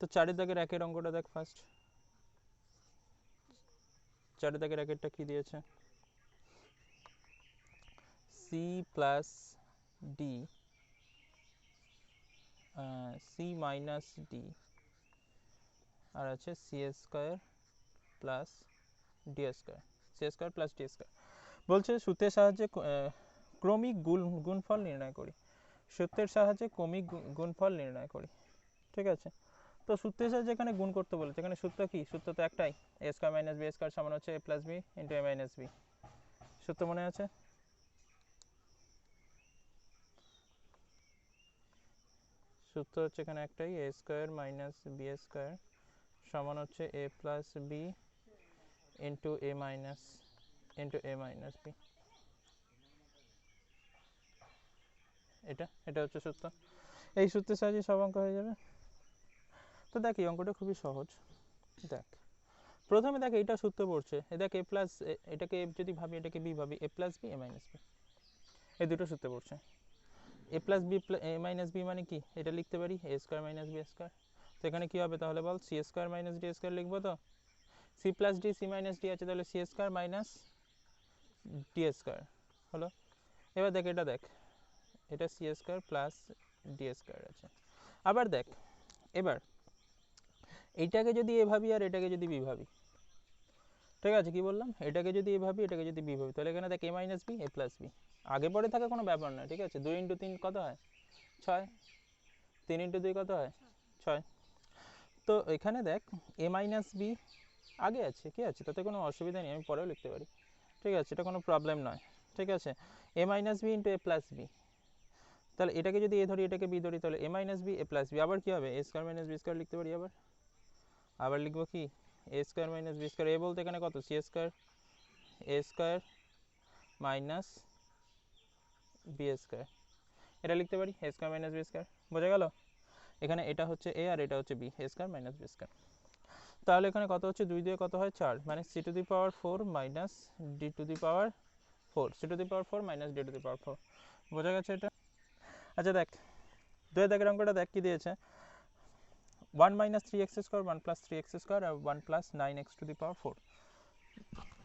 তো 4 দাগের একের অঙ্কটা দেখ ফার্স্ট। 4 দাগের একেরটা কি দিয়েছে? C plus D, C minus D, আর আছে C square plus D square, C square plus D square. বলছে সূত্রের সাহায্যে ক্রমিক গুণফল নির্ণয় করি। সূত্রের সাহায্যে ক্রমিক গুণফল নির্ণয় করি, ঠিক আছে। তো সূত্রের সাহায্যে এখানে গুণ করতে বলেছে। এখানে সূত্র কি? সূত্র তো একটাই, এ স্কোয়ার মাইনাস বি স্কোয়ার সমান হচ্ছে এ plus B into A minus B. সূত্র মনে আছে? সূত্র হচ্ছে এখানে একটাই, এ স্কোয়ার মাইনাস বি স্কোয়ার সমান হচ্ছে এ plus B into A minus B. এটা হচ্ছে সূত্র। এই সূত্রের সাহায্যে সব অঙ্ক হয়ে যাবে। তো দেখ এই অঙ্কটা খুবই সহজ। দেখ প্রথমে দেখ এইটা সূত্র পড়ছে, দেখ এ প্লাস, এটাকে যদি ভাবি, এটাকে বি ভাবি, A plus B A minus B, এই দুটো সূত্র পড়ছে। A plus B A minus B মানে কি? এটা লিখতে পারি A square minus B square. তো এখানে কি হবে তাহলে বল? C square minus D square লিখবো। তো C plus D, C minus D আছে, তাহলে C square minus D square হলো। এবার দেখ এটা, দেখ এটা C square plus D square আছে। আবার দেখ এবার এইটাকে যদি এ ভাবি আর এটাকে যদি বি ভাবি, ঠিক আছে, কি বললাম? এটাকে যদি এ ভাবি, এটাকে যদি বি ভাবি, তাহলে এখানে দেখ এ minus B A plus B, আগে পরে থাকে কোনো ব্যাপার নয়, ঠিক আছে। 2 ইন্টু 3 কত হয়? 6। 3 ইন্টু 2 কত হয়? 6। তো এখানে দেখ এ মাইনাস বি আগে আছে, কি আছে, তাতে কোনো অসুবিধা নেই, আমি পরেও লিখতে পারি, ঠিক আছে, এটা কোনো প্রবলেম নয়, ঠিক আছে। এ মাইনাস বি ইন্টু এ প্লাস বি, তাহলে এটাকে যদি এ ধরি, এটাকে বি ধরি, তাহলে এ minus B A plus B, আবার কি হবে? এ স্কোয়ার মাইনাস বি স্কোয়ার লিখতে পারি। আবার লিখবো কি? এ স্কোয়ার মাইনাস বি স্কোয়ার। এ বলতে এখানে কত? C square, A square minus B square, এটা লিখতে পারি A square minus B square. বোঝা গেল? এখানে এটা হচ্ছে এ আর এটা হচ্ছে বি, এ স্কোয়ার মাইনাস বি স্কোয়ার। তাহলে এখানে কত হচ্ছে? 2 দিয়ে কত হয়? 4, মানে C to the power 4 minus D to the power 4, C to the power 4 minus D to the power 4। বোঝা গেছে এটা? আচ্ছা দেখ 2 দাগের অঙ্কটা দেখ কি দিয়েছে? 1 minus 3x square, 1 plus 3x square আর 1 plus 9x to the power 4।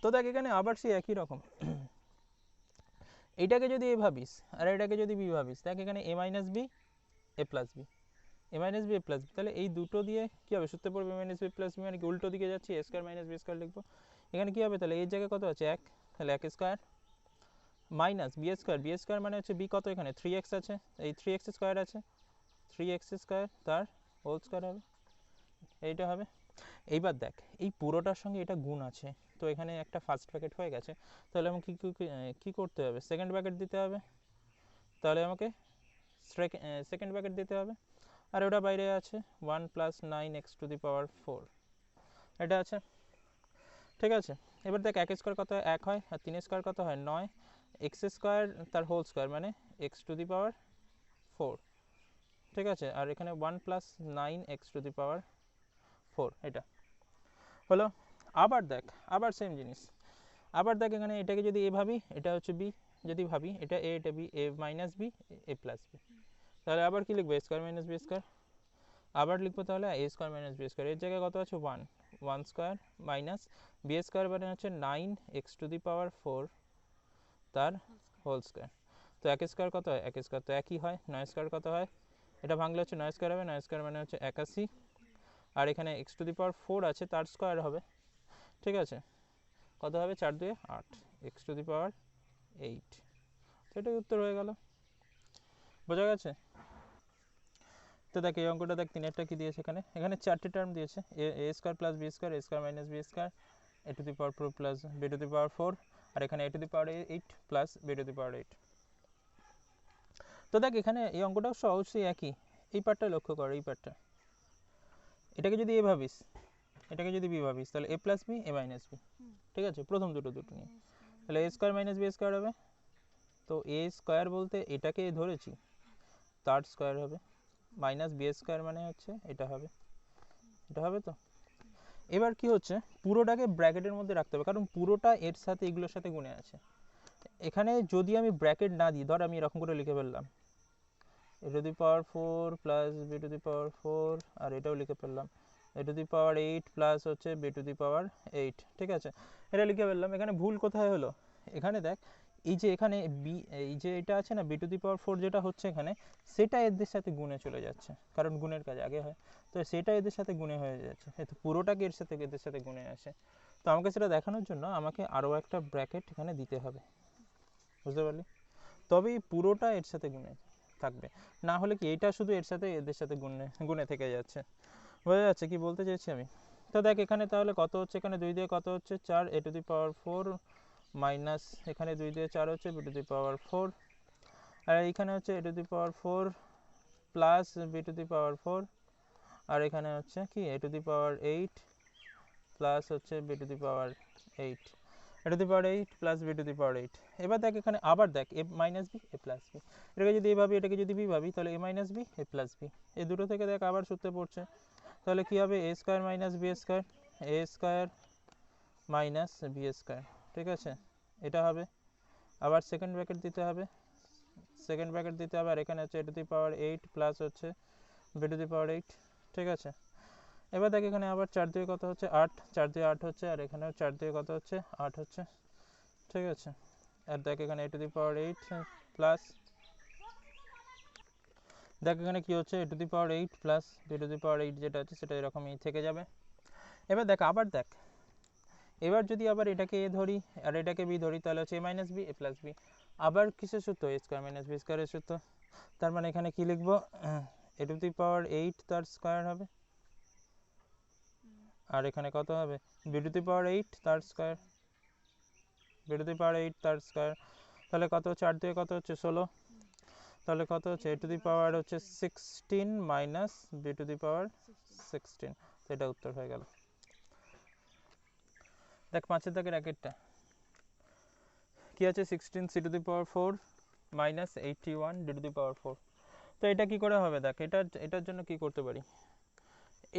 তো দেখ এখানে আবার সেই একই রকম, এইটাকে যদি এ ভাবিস আর এটাকে যদি বি ভাবিস, দেখ এখানে এ minus B A plus B, A minus B A plus B, তাহলে এই দুটো দিয়ে কী হবে? সূত্রে পড়বে এ মাইনাস বি প্লাস বি, মানে কি উল্টো দিকে যাচ্ছি, এ স্কোয়ার মাইনাস বি স্কোয়ার লিখবো। এখানে কী হবে তাহলে? এর জায়গায় কত আছে? 1, তাহলে 1 square minus B square, B square মানে হচ্ছে বি কত? এখানে 3x আছে, এই 3x স্কোয়ার আছে, 3x স্কোয়ার তার হোল স্কোয়ার হবে, এইটা হবে। এইবার দেখ এই পুরোটার সঙ্গে এটা গুণ আছে, তো এখানে একটা ফার্স্ট ব্র্যাকেট হয়ে গেছে, তাহলে আমাকে কী করতে হবে? সেকেন্ড ব্র্যাকেট দিতে হবে, তাহলে আমাকে সেকেন্ড ব্র্যাকেট দিতে হবে। আর ওটা বাইরে আছে 1 plus 9x to the power 4, এটা আছে, ঠিক আছে। এবার দেখ 1 স্কোয়ার কত হয়? 1 হয়, আর 3 স্কোয়ার কত হয়? 9, এক্স স্কোয়ার তার হোল স্কোয়ার মানে এক্স টু দি পাওয়ার 4, ঠিক আছে। আর এখানে 1 plus 9x to the power 4, এটা হলো। আবার দেখ আবার সেম জিনিস, আবার দেখ এখানে এটাকে যদি এ ভাবি, এটা হচ্ছে বি, যদি ভাবি এটা এ, এটা B, A minus B A plus B, তাহলে আবার কি লিখবো? এ স্কোয়ার মাইনাস বি স্কোয়ার। আবার লিখবো তাহলে এ স্কোয়ার মাইনাস বি স্কোয়ার, এর জায়গায় কত আছে? 1 স্কোয়ার মাইনাস বি স্কোয়ার মানে হচ্ছে 9x টু দি পাওয়ার 4 তার হোল স্কোয়ার। তো 1 স্কোয়ার কত হয়? 1 স্কোয়ার তো একই হয়। 9 স্কোয়ার কত হয়? এটা ভাঙলে হচ্ছে 9 স্কোয়ার হবে, 9 স্কোয়ার মানে হচ্ছে 81, আর এখানে এক্স টু দি পাওয়ার 4 আছে, তার স্কোয়ার হবে, ঠিক আছে। কত হবে? 4 2 8, এক্স টু দি পাওয়ার 8, সেটাই উত্তর হয়ে গেল। বোঝা গেছে? তো দেখ এই অঙ্কটা দেখ 3-এরটা কি দিয়েছে? এখানে এখানে 4টে টার্ম দিয়েছে, A square plus B square, A square minus B square, A to the power 4 plus B to the power 4, আর এখানে A to the power 8 plus B to the power 8। তো দেখ এখানে এই অঙ্কটাও অবশ্যই একই, এই পার্টটা লক্ষ্য কর, এই পার্টটা, এটাকে যদি এ ভাবিস, এটাকে যদি বি ভাবিস, তাহলে A plus B A minus B, ঠিক আছে, প্রথম দুটো নিয়ে, তাহলে এ স্কোয়ার মাইনাস বি স্কোয়ার হবে। তো এ স্কোয়ার বলতে এটাকে ধরেছি, তার স্কোয়ার হবে, মাইনাস বি স্কোয়ার মানে হচ্ছে এটা হবে, এটা হবে। তো এবার কি হচ্ছে? পুরোটাকে ব্র্যাকেটের মধ্যে রাখতে হবে, কারণ পুরোটা এর সাথে এগুলোর সাথে গুণে আছে। এখানে যদি আমি ব্র্যাকেট না দিই, ধর আমি এরকম করে লিখে ফেললাম a to the power 4 plus b to the power 4 আর এটাও লিখে ফেললাম a to the power 8 plus হচ্ছে b to the power 8, ঠিক আছে, এটা লিখে ফেললাম। এখানে ভুল কোথায় হলো, এখানে দেখ এই যে এখানে বি, এই যে এটা আছে না b to the power 4 যেটা হচ্ছে এখানে, সেটা এদের সাথে গুণে চলে যাচ্ছে, কারণ গুণের কাজ আগে হয়, তো সেটা এদের সাথে গুণে হয়ে যাচ্ছে, তো পুরোটাকে এদের সাথে গুণে আসে। তো আমাকে সেটা দেখানোর জন্য আমাকে আরও একটা ব্র্যাকেট এখানে দিতে হবে, বুঝতে পারলি, তবেই পুরোটা এর সাথে গুণে থাকবে, না হলে কি এইটা শুধু এর সাথে এদের সাথে গুণে গুণে থেকে যাচ্ছে। বোঝা যাচ্ছে কি বলতে চাইছি আমি? তো দেখ এখানে তাহলে কত হচ্ছে, এখানে 2 দিয়ে কত হচ্ছে 4 a to the power 4 minus এখানে 2 দিয়ে 4 হচ্ছে b to the power 4, আর এখানে হচ্ছে a to the power 4 plus b to the power 4, আর এখানে হচ্ছে কি a to the power 8 plus হচ্ছে b to the power 8, a to the power 8 plus b to the power 8। এবার দেখ এখানে আবার দেখ a minus B a plus B, এটাকে যদি এ ভাবি এটাকে যদি বি ভাবি তাহলে a minus B a plus B, এই দুটো থেকে দেখ আবার সূত্রে পড়ছে, তাহলে কি হবে a square minus B square, a square minus B square, ঠিক আছে, এটা হবে। আবার সেকেন্ড ব্র্যাকেট দিতে হবে, সেকেন্ড ব্র্যাকেট দিতে হবে, আর এখানে হচ্ছে a to the power 8 plus হচ্ছে b to the power 8, ঠিক আছে। এবার দেখ এখানে আবার 4 দিয়ে কত হচ্ছে 8, 4 দিয়ে 8 হচ্ছে, আর এখানেও 4 দিয়ে কত হচ্ছে 8 হচ্ছে, ঠিক আছে। আর দেখ এখানে a to the power 8 plus দেখ এখানে কি হচ্ছে a to the power 8 plus b to the power 8 যেটা আছে সেটা এরকমই থেকে যাবে। এবার দেখ আবার দেখ, এবার যদি আবার এটাকে a ধরি আর এটাকে b ধরি তাহলে হচ্ছে a minus B a plus B, আবার কিসের সূত্র a স্কয়ার মাইনাস বি স্কয়ারের সূত্র, তার মানে এখানে কি লিখবো a to the power 8 তার স্কয়ার হবে, আর এখানে কত হবে b to the power 8 তার square, b to the power 8 তার স্কয়ার, তাহলে কত 4 দিয়ে কত হচ্ছে 16, তাহলে কত হচ্ছে a to the power হচ্ছে 16 minus b to the power 16, তো এটা উত্তর হয়ে গেল। দেখ 5 এর দাগের রাকেটটা কি আছে 16 c to the power 4 minus 81 d to the power 4, তো এটা কি করে হবে দেখ, এটার জন্য কি করতে পারি,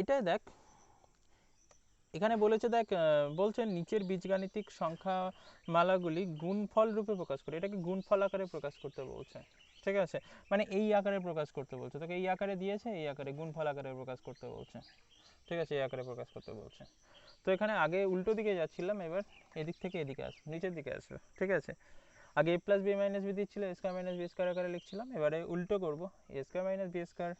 এটা দেখ এখানে বলেছে দেখ বলছে নিচের বীজগাণিতিক সংখ্যা মালাগুলি গুণফল রূপে প্রকাশ করে, এটাকে গুণফল আকারে প্রকাশ করতে বলছে, ঠিক আছে, মানে এই আকারে প্রকাশ করতে বলছে, তোকে এই আকারে দিয়েছে, এই আকারে গুণফল আকারে প্রকাশ করতে বলছে, ঠিক আছে, এই আকারে প্রকাশ করতে বলছে। তো এখানে আগে উল্টো দিকে যাচ্ছিলাম, এবার এদিক থেকে এদিকে আসবো, নিচের দিকে আসবো, ঠিক আছে, আগে a plus B minus B দিচ্ছিল a square minus B square আকারে লিখছিলাম, এবারে উল্টো করবো, a square minus B square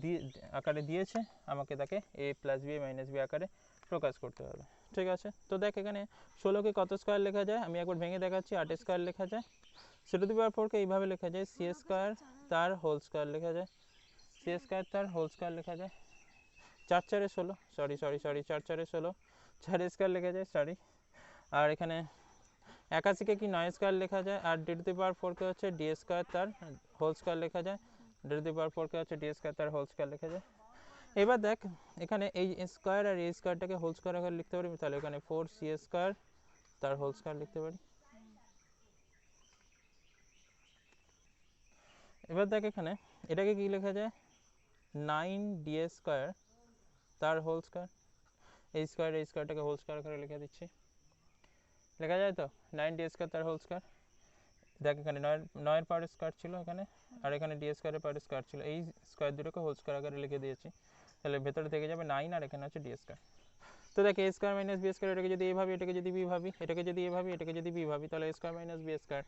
দিয়ে আকারে দিয়েছে আমাকে, তাকে a plus B minus B আকারে প্রকাশ করতে হবে, ঠিক আছে। তো দেখ এখানে 16কে কত স্কয়ার লেখা যায়, আমি একবার ভেঙে দেখাচ্ছি, 8 স্কয়ার লেখা যায়, c to the power 4কে এইভাবে লেখা যায় c স্কয়ার তার হোল স্কয়ার লেখা যায়, c স্কয়ার তার হোল স্কয়ার লেখা যায়, 4 4 16, সরি 4 4 16, 4 স্কয়ার লেখা যায়, সরি, আর এখানে 81কে কি 9 স্কয়ার লেখা যায়, আর d to the power 4কে হচ্ছে d স্কয়ার তার হোল স্কয়ার লেখা যায়, d to the power 4কে হচ্ছে d স্কয়ার তার হোল স্কয়ার লেখা যায়। এবার দেখ এখানে এই স্কয়ার আর এই স্কয়ারটাকে হোল স্কয়ার আকারে লিখতে পারি, তাহলে এখানে 4c স্কয়ার তার হোল স্কয়ার লিখতে পারি। এবার দেখ এখানে এটাকে কি লেখা যায় 9d স্কয়ার তার হোল স্কয়ার, এই স্কয়ারটাকে হোল স্কয়ার আকারে লিখে দিচ্ছি, লেখা যায় তো 9d স্কয়ার তার হোল স্কয়ার। দেখ এখানে 9 এর পাওয়ার স্কয়ার ছিল এখানে, আর এখানে d স্কয়ারের পাওয়ার স্কয়ার ছিল, এই স্কয়ার দুটোকে হোল স্কয়ার আকারে লিখে দিয়েছি, তাহলে ভেতরে থেকে যাবে 9 আর এখানে হচ্ছে d স্কয়ার। তো দেখ a square minus b square, এটাকে যদি a ভাবি এটাকে যদি b ভাবি, এটাকে যদি a ভাবি এটাকে যদি b ভাবি, তাহলে a square minus b square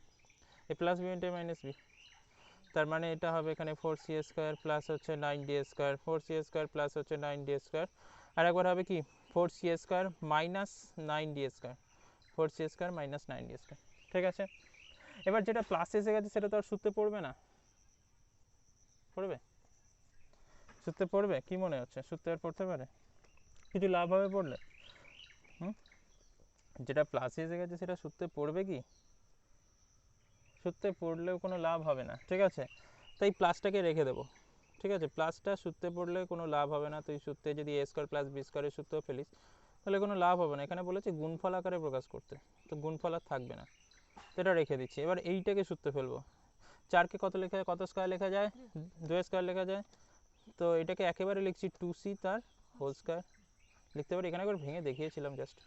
a plus b into minus b, তার মানে এটা হবে এখানে 4c স্কয়ার প্লাস হচ্ছে 9d square, 4c square plus হচ্ছে 9d স্কয়ার, আর একবার হবে কি 4c square minus 9d square, 4c square minus 9d square, ঠিক আছে। এবার যেটা প্লাস এসে গেছে সেটা তো আর সূত্রে পড়বে না, পড়বে সূত্রে পড়বে কি মনে হচ্ছে, সূত্রে আর পড়তে পারে, কিছু লাভ হবে পড়লে, যেটা প্লাস এসে গেছে সেটা সূত্রে পড়বে কি, সূত্রে পড়লেও কোনো লাভ হবে না, ঠিক আছে, তাই প্লাসটাকে রেখে দেবো, ঠিক আছে, প্লাসটা সূত্রে পড়লে কোনো লাভ হবে না, তুই সূত্রে যদি a স্কয়ার প্লাস বি স্কয়ারের সূত্র ফেলিস তাহলে কোনো লাভ হবে না, এখানে বলেছে গুণফল আকারে প্রকাশ করতে, তো গুণফল আর থাকবে না, এটা রেখে দিচ্ছি। এবার এইটাকে সূত্রে ফেলবো, 4কে কত লেখা যায়, কত স্কয়ার লেখা যায় 2 স্কয়ার লেখা যায়, তো এটাকে একেবারে লিখছি 2c তার হোল স্কয়ার লিখতে পারি, এখানে একবার ভেঙে দেখিয়েছিলাম জাস্ট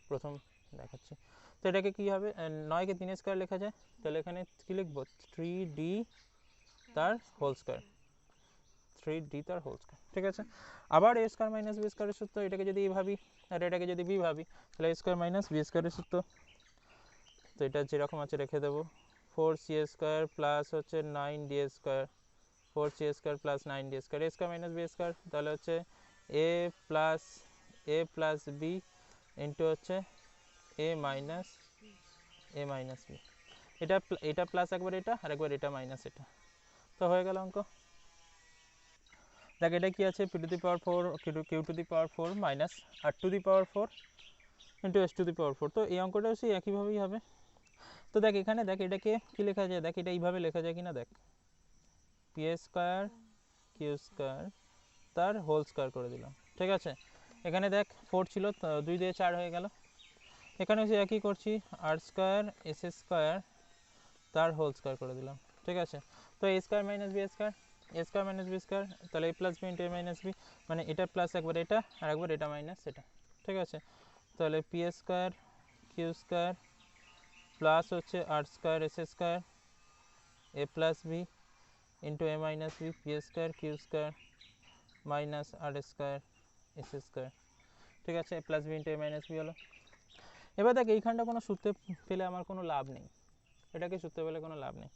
প্রথম দেখাচ্ছি। তো এটাকে কী হবে 9কে 3 স্কয়ার লেখা যায়, তাহলে এখানে কী লিখবো 3d তার হোল স্কয়ার, 3d তার হোল স্কয়ার। ঠিক আছে, আবার a স্কয়ার মাইনাস b স্কয়ারের সূত্র, এটাকে যদি ভাবি আর এটাকে যদি b ভাবি তাহলে a স্কয়ার মাইনাস b স্কয়ারের সূত্র, তো এটা যেরকম আছে রেখে দেবো 4c স্কয়ার প্লাস হচ্ছে 9d square, 4c square plus 9d square, a square minus b square, তাহলে হচ্ছে a প্লাস b ইন্টু হচ্ছে a মাইনাস b, এটা প্লাস একবার এটা আর একবার এটা মাইনাস এটা, তো হয়ে গেল অঙ্ক। দেখ এটা কি আছে, p to the power 4 q to the power 4 minus r to the power 4 into s to the power 4, তো এই অঙ্কটাও সেই একইভাবেই হবে। তো দেখ এখানে দেখ এটাকে কি লেখা যায়, দেখ এটা এইভাবে লেখা যায় কিনা দেখ, p স্কয়ার q স্কয়ার তার হোল স্কয়ার করে দিলাম। ঠিক আছে, এখানে দেখ 4 ছিল, 2 দিয়ে 4 হয়ে গেল, এখানে সে একই করছি r স্কয়ার s স্কয়ার তার হোল স্কয়ার করে দিলাম। ঠিক আছে, তো a square minus b square, a square minus b square, তাহলে a plus b into a minus b, মানে এটা প্লাস একবার এটা আর একবার এটা মাইনাস এটা। ঠিক আছে, তাহলে p square q square plus হচ্ছে r square s square a plus b into a minus b, p square q square minus r square s square. ঠিক আছে, a plus b into a minus b হলো। এবার দেখ এইখানটা কোনো সূত্রে পেলে আমার কোনো লাভ নেই, এটাকে সূত্রে পেলে কোনো লাভ নেই।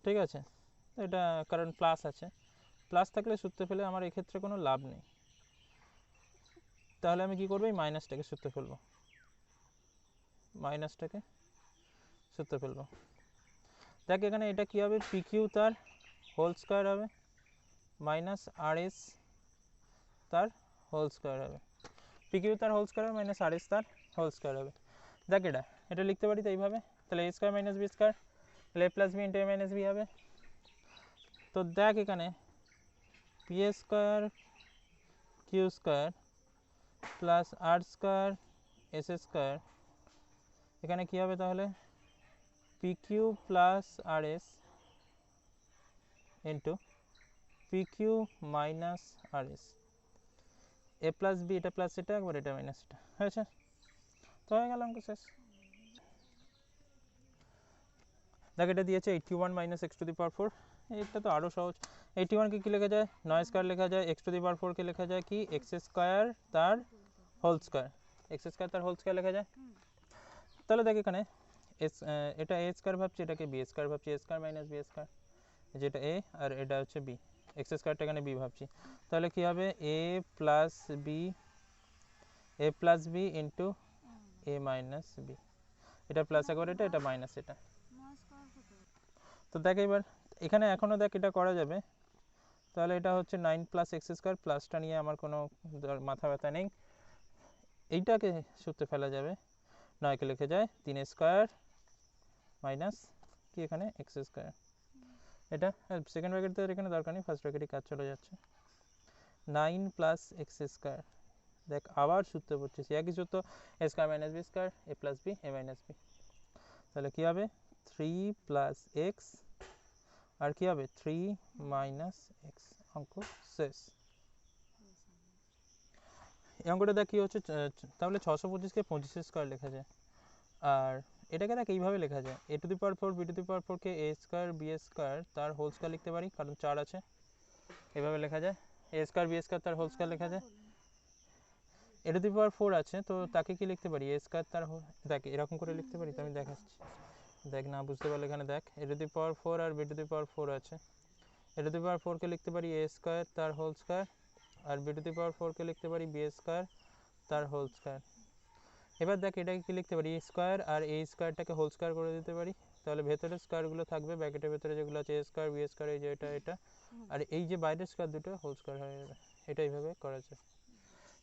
ঠিক আছে, এটা কারণ প্লাস আছে, প্লাস থাকলে সূত্রে ফেলে আমার এক্ষেত্রে কোনো লাভ নেই, তাহলে আমি কি করবো, এই মাইনাসটাকে সূত্রে ফেলবো, মাইনাসটাকে সূত্রে ফেলবো। দেখ এখানে এটা কি হবে, পি কিউ তার হোল স্কয়ার হবে মাইনাস আর এস তার হোল স্কয়ার হবে, পি কিউ তার হোল স্কয়ার হবে মাইনাস আর এস তার হোল স্কয়ার হবে। দেখ এটা লিখতে পারি তো এইভাবে, তাহলে A square minus B square, তাহলে A plus B into A minus B হবে। তো দেখ এখানে P square Q square plus R square S square, এখানে কি হবে তাহলে P Q plus R S into P Q minus R S, A plus B এটা প্লাস এটা একবার এটা মাইনাস এটা হয়েছে, তো হয়ে গেল অঙ্ক শেষ। দেখ এটা দিয়েছে 81 minus x two the power 4, এটা তো আরও সহজ। 81কে কী লেখা যায়, 9 স্কয়ার লেখা যায়, এক্স টু দি পাওয়ার 4কে লেখা যায় কি এক্স স্কয়ার তার হোল স্কয়ার, এক্স স্কয়ার তার হোল স্কয়ার লেখা যায়। তাহলে দেখ এখানে এটা এ স্কয়ার ভাবছি, এটাকে বি স্কয়ার ভাবছি, এ স্কয়ার মাইনাস বি স্কয়ার, যেটা এ আর এটা হচ্ছে বি, এক্স স্কয়ারটা এখানে বি ভাবছি, তাহলে কি হবে এ plus B into A minus B, এটা প্লাস একবার এটা, এটা মাইনাস এটা। তো দেখ এবার এখানে এখনও দেখ এটা করা যাবে, তাহলে এটা হচ্ছে 9 প্লাস এক্স স্কয়ার, প্লাসটা নিয়ে আমার কোনো মাথা ব্যথা নেই, এইটাকে সূত্রে ফেলা যাবে, 9কে লিখে যায় 3 স্কয়ার মাইনাস কি এখানে এক্স স্কয়ার, এটা সেকেন্ড ব্র্যাকেট তো এখানে দরকার নেই, ফার্স্ট ব্র্যাকেটই কাজ চলে যাচ্ছে, 9 প্লাস এক্স স্কয়ার, দেখ আবার সূত্রে পড়ছিস একই সূত্র, এ square minus B square A plus B A minus B, তাহলে কি হবে 3 প্লাস এক্স আর কি হবে 3 মাইনাস এক্স, অঙ্ক শেষ। এই অঙ্কটা দেখ কি হচ্ছে, তাহলে 625কে 25 স্কয়ার লেখা যায়, আর এটাকে দেখ এইভাবে লেখা যায়, A to the power 4 B to the power 4কে এ স্কয়ার বি স্কয়ার তার হোল স্কয়ার লিখতে পারি, কারণ 4 আছে, এইভাবে লেখা যায়, এ স্কয়ার বি স্কয়ার তার হোল স্কয়ার লেখা যায়, এ টু দি পাওয়ার 4 আছে তো তাকে কি লিখতে পারি এ স্কয়ার তার, দেখ এরকম করে লিখতে পারি, তো আমি দেখাচ্ছি, দেখ না বুঝতে পারলে এখানে দেখ এ টু দি পাওয়ার 4 আর বি টু দি পাওয়ার 4 আছে, এ টু দি পাওয়ার 4কে লিখতে পারি এ স্কয়ার তার হোল স্কয়ার, আর বি টু দি পাওয়ার 4কে লিখতে পারি বি স্কয়ার তার হোল স্কয়ার। এবার দেখ এটাকে কি লিখতে পারি স্কয়ার আর এই স্কয়ারটাকে হোল স্কয়ার করে দিতে পারি, তাহলে ভেতরের স্কয়ারগুলো থাকবে, ব্র্যাকেটের ভেতরে যেগুলো আছে এ স্কয়ার বি স্কয়ার, এই যে এটা আর এই যে বাইরের স্কয়ার দুটো হোল স্কয়ার হয়ে যাবে, এটা এইভাবে করা যায়।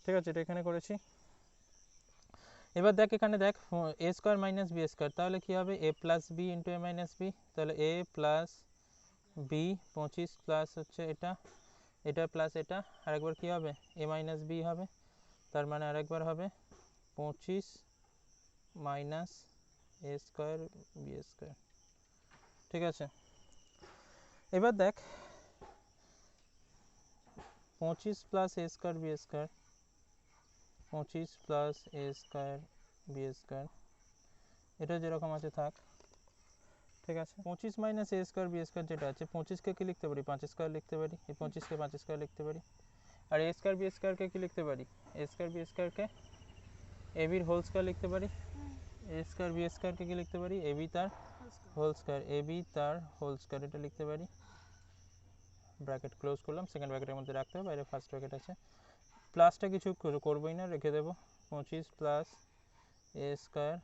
ঠিক আছে, এটা এখানে করেছি। এবার দেখ এখানে দেখ এ স্কয়ার মাইনাস বি স্কয়ার, তাহলে কি হবে এ plus B into A minus B, তাহলে এ প্লাস বি 25 প্লাস হচ্ছে এটা প্লাস এটা, আরেকবার কি হবে এ মাইনাস বি হবে, তার মানে আরেকবার হবে 25 মাইনাস এ স্কয়ার বি স্কয়ার। ঠিক আছে, এবার দেখ 25 প্লাস এ স্কয়ার বি স্কয়ার, 25 প্লাস এ স্কয়ার বি স্কয়ার, এটা যেরকম আছে থাক। ঠিক আছে 25 মাইনাস এ স্কোয়ার বি স্কোয়ার যেটা আছে 25কে কি লিখতে পারি 5 স্কোয়ার লিখতে পারি, এই 25কে 5 স্কোয়ার লিখতে পারি। আর এ স্কোয়ার বি স্কোয়ারকে কি লিখতে পারি, এ স্কোয়ার বি স্কোয়ারকে এ বির হোল স্কোয়ার লিখতে পারি, এ স্কোয়ার বি স্কোয়ারকে কি লিখতে পারি এ বি তার হোল স্কোয়ার, এ বি তার হোল স্কোয়ার এটা লিখতে পারি। ব্র্যাকেট ক্লোজ করলাম, সেকেন্ড ব্র্যাকেটের মধ্যে রাখতে হবে, বাইরে ফার্স্ট ব্র্যাকেট আছে। প্লাসটা কিছু করবোই না, রেখে দেবো 25 প্লাস এ স্কোয়ার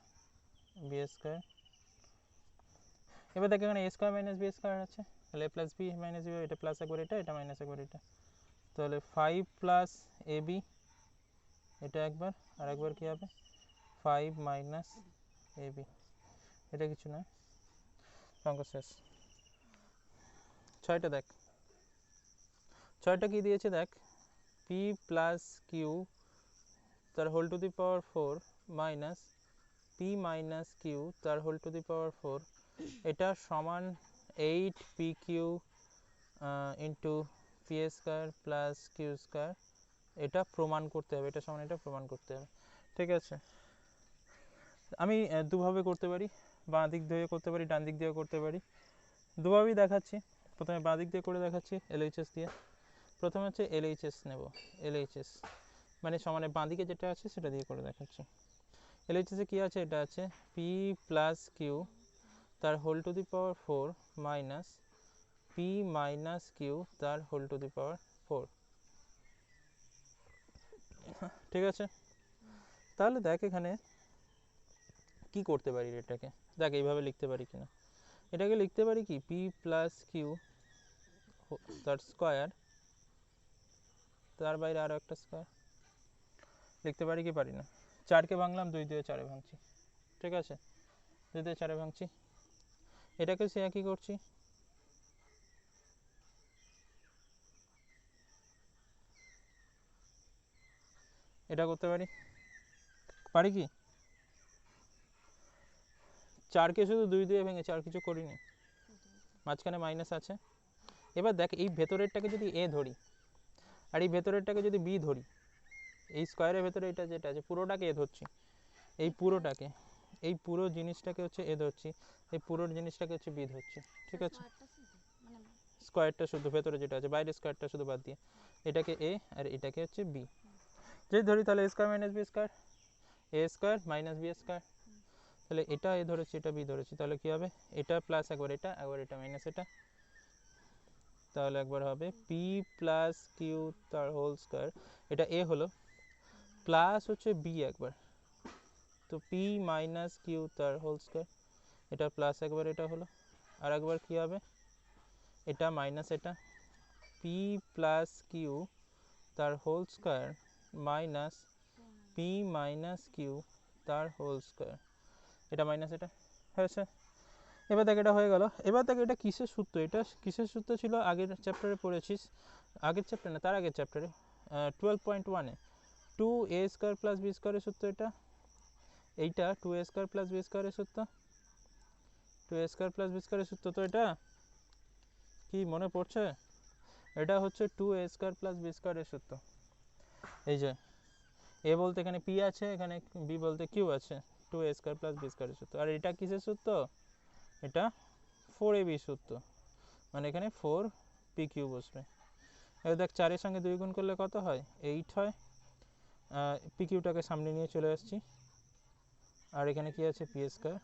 বি স্কোয়ার। এবার দেখো এখানে এ স্কোয়ার মাইনাস বি স্কোয়ার আছে, তাহলে A plus B minus B, এটা প্লাস একবার এটা, এটা মাইনাস একবার এটা, তাহলে 5 প্লাস এ বি এটা একবার, আর একবার কী হবে 5 মাইনাস এ বি, এটা কিছু নয়, অঙ্ক শেষ। 6টা দেখ, 6টা কী দিয়েছে দেখ, পি প্লাস কিউ তার whole to the power 4 minus P minus Q তার হোল টু দি পাওয়ার 4, এটা সমান 8 P Q into P square plus Q square, এটা প্রমাণ করতে হবে, এটা সমান এটা প্রমাণ করতে হবে। ঠিক আছে, আমি দুভাবে করতে পারি, বাঁ দিক দিয়ে করতে পারি, ডান দিক দিয়েও করতে পারি, দুভাবেই দেখাচ্ছি। প্রথমে বাঁ দিক দিয়ে করে দেখাচ্ছি এলএইচএস দিয়ে। প্রথমে হচ্ছে এলএইচএস নেব, এলএইচএস মানে সমানে বাঁ দিকে যেটা আছে সেটা দিয়ে করে দেখাচ্ছি। এলএইচএসে কী আছে, এটা আছে পি প্লাস কিউ তার whole to the power 4 minus P minus Q তার হোল টু দি পাওয়ার 4। ঠিক আছে, তাহলে দেখ এখানে কি করতে পারি, এটাকে দেখ এইভাবে লিখতে পারি কিনা। এটাকে লিখতে পারি কি পি প্লাস কিউ তার স্কোয়ার, তার বাইরে আরও একটা স্কোয়ার লিখতে পারি কি পারি না। 4কে ভাঙলাম, 2 দিয়ে 4-এ ভাঙছি, ঠিক আছে 2 দিয়ে 4-এ ভাঙছি, এটাকে সে একই করছি, এটা করতে পারি, পারি কি 4কে শুধু 2 দিয়ে ভেঙেছি, আর কিছু করিনি, মাঝখানে মাইনাস আছে। এবার দেখ এই ভেতরেরটাকে যদি এ ধরি আর এই ভেতরেরটাকে যদি বি ধরি, এই স্কোয়ারের ভেতরে এটা যেটা আছে পুরোটাকে এ ধরছি, এই পুরোটাকে, এই পুরো জিনিসটাকে হচ্ছে এ ধরছি, এই পুরো জিনিসটাকে হচ্ছে বি ধরছি। ঠিক আছে, স্কোয়ারটা শুধু ভেতরে যেটা আছে, বাইরে স্কোয়ারটা শুধু বাদ দিয়ে, এটাকে এ আর এটাকে হচ্ছে বি যদি ধরি, তাহলে এ square minus B square, A square minus B square, তাহলে এটা এ ধরেছি এটা বি ধরেছি, তাহলে কী হবে এটা প্লাস একবার এটা মাইনাস এটা, তাহলে একবার হবে পি প্লাস কিউ তার হোল স্কোয়ার, এটা এ হলো, প্লাস হচ্ছে বি একবার, তো পি মাইনাস কিউ তার হোল স্কোয়ার, এটা প্লাস একবার এটা হলো, আর একবার কী হবে এটা মাইনাস এটা, পি প্লাস কিউ তার whole square minus P minus Q তার হোল স্কোয়ার, এটা মাইনাস এটা হয়েছে। এবার দেখ এটা হয়ে গেল। এবার দেখ এটা কিসের সূত্র, এটা কিসের সূত্র ছিল আগের চ্যাপ্টারে পড়েছিস, আগের চ্যাপ্টার না তার আগের চ্যাপ্টারে 12.1-এ 2a স্কোয়ার প্লাস বি স্কোয়ারের সূত্র, এটা এইটা 2a স্কোয়ার প্লাস বি স্কোয়ারের সূত্র, 2a স্কোয়ার প্লাস বি স্কোয়ারের সূত্র, তো এটা কি মনে পড়ছে, এটা হচ্ছে 2a স্কোয়ার প্লাস বি স্কোয়ারের সূত্র। এই যে এ বলতে এখানে পি আছে, এখানে বি বলতে কিউ আছে, 2a স্কোয়ার প্লাস বি স্কোয়ারের সূত্র। আর এটা কিসের সূত্র, এটা 4ab সূত্র, মানে এখানে 4p কিউ বসবে। এবার দেখ 4-এর সঙ্গে 2 গুণ করলে কত হয় 8 হয়, পি কিউটাকে সামনে নিয়ে চলে আসছি, আর এখানে কি আছে P square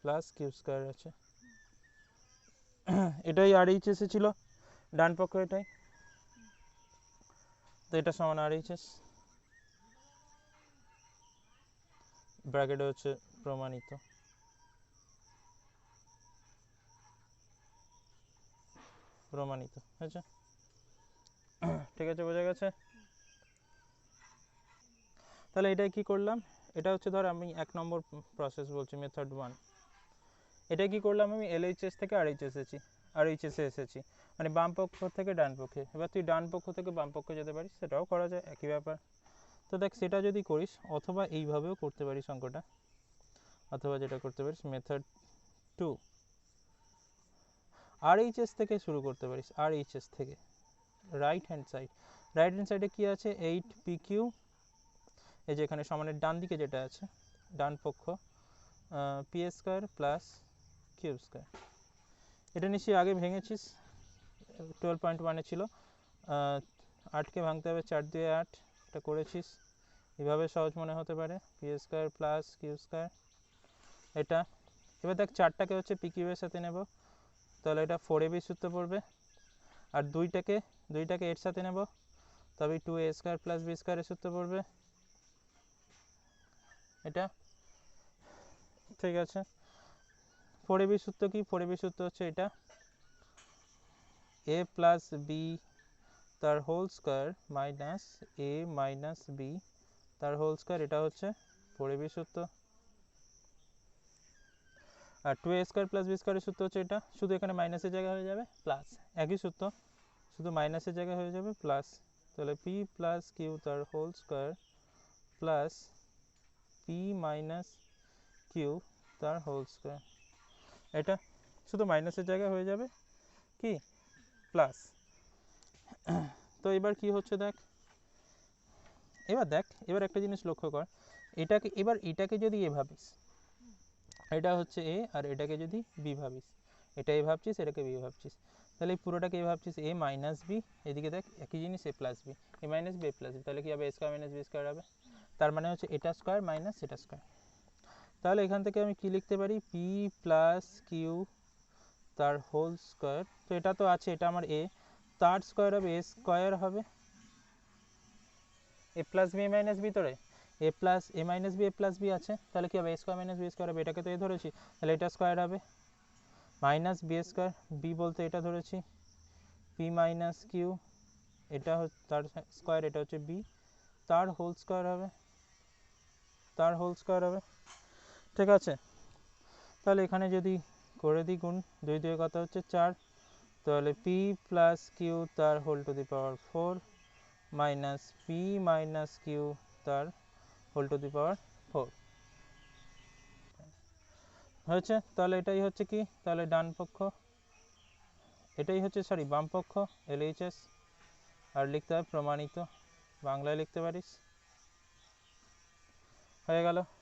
plus Q square আছে, এটাই আর এইচ এসে ছিল ডান পক্ষ এটাই, তো এটা সমান আর এইচ এস, ব্র্যাকেটে হচ্ছে প্রমাণিত, প্রমাণিত হয়েছে। ঠিক আছে, বোঝা গেছে। তাহলে এটাই কি করলাম, এটা হচ্ছে ধর আমি 1 নম্বর প্রসেস বলছি, মেথড 1, এটা কি করলাম আমি এলএইচএস থেকে আরএইচএসে এসেছি, মানে বাম পক্ষ থেকে ডান পক্ষে। এবার তুই ডান পক্ষ থেকে বাম পক্ষে যেতে পারিস, সেটাও করা যায়, একই ব্যাপার। তো দেখ সেটা যদি করিস, অথবা এইভাবেও করতে পারিস অঙ্কটা, অথবা যেটা করতে পারিস মেথড 2 আরএইচএস থেকে শুরু করতে পারিস, আরএইচএস থেকে রাইট হ্যান্ড সাইডে কি আছে 8pq, এই যে এখানে সমানের ডান দিকে যেটা আছে ডান পক্ষ P square plus cube square. এটা নিশ্চয়ই আগে ভেঙেছিস, 12.1 ছিল, 8কে ভাঙতে হবে, 4 দিয়ে 8, এটা করেছিস, এভাবে সহজ মনে হতে পারে। P square plus Q square এটা। এবার দেখ 4টাকে হচ্ছে পি কিউবের সাথে নেব, তাহলে এটা 4ab সূত্র পড়বে, আর দুইটাকে এর সাথে নেব, তবে 2a স্কোয়ার প্লাস বি স্কোয়ারের সূত্র পড়বে এটা। ঠিক আছে, 4ab সূত্র কি? 4ab সূত্র হচ্ছে এটা, a প্লাস বি তার হোল স্কোয়ার মাইনাস এ মাইনাস বি তার হোল স্কোয়ার, এটা হচ্ছে 4ab সূত্র। আর 2a স্কোয়ার প্লাস বি স্কোয়ারের সূত্র হচ্ছে এটা, শুধু এখানে মাইনাসের জায়গায় হয়ে যাবে প্লাস, একই সূত্র, শুধু মাইনাসের জায়গায় হয়ে যাবে প্লাস, তাহলে পি প্লাস কিউ তার whole square plus P minus Q তার হোল স্কোয়ার, এটা শুধু মাইনাসের জায়গায় হয়ে যাবে কি প্লাস। তো এবার কি হচ্ছে দেখ, এবার একটা জিনিস লক্ষ্য কর, এটাকে যদি এ ভাবিস, এটা হচ্ছে এ, আর এটাকে যদি বি ভাবিস, এটা এ ভাবছিস, এটাকে বি ভাবছিস, তাহলে এই পুরোটাকে এ ভাবছিস এ মাইনাস বি, এদিকে দেখ একই জিনিস এ plus B, A minus B A plus B, তাহলে কি হবে? এ স্কোয়ার মাইনাস বি স্কোয়ার হবে, তার মানে হচ্ছে এটা স্কোয়ার মাইনাস এটা স্কোয়ার। তাহলে এখান থেকে আমি কি লিখতে পারি? পি প্লাস কিউ তার হোল স্কোয়ার, তো এটা তো আছে, এটা আমার এ, তার স্কোয়ার হবে এ স্কোয়ার হবে, এ প্লাস বি মাইনাস বি, তোরে এ plus A minus B A plus B আছে, তাহলে কি হবে? এ স্কোয়ার মাইনাস বি স্কোয়ার হবে, এটাকে তো এ ধরেছি, তাহলে এটা স্কোয়ার হবে মাইনাস বি স্কোয়ার, বি বলতে এটা ধরেছি, পি মাইনাস কিউ, এটা তার স্কোয়ার, এটা হচ্ছে বি, তার হোল স্কোয়ার হবে, তার হোল স্কোয়ার হবে। ঠিক আছে, তাহলে এখানে যদি করে দিই গুণ, 2 2 কত হচ্ছে 4, তাহলে পি প্লাস কিউ তার whole to the power 4 minus P minus Q তার হোল টু দি পাওয়ার 4 হয়েছে। তাহলে এটাই হচ্ছে কি, তাহলে ডান পক্ষ, এটাই হচ্ছে বাম পক্ষ LHS, আর লিখতে হবে প্রমাণিত, বাংলায় লিখতে পারিস, হয়ে গেল।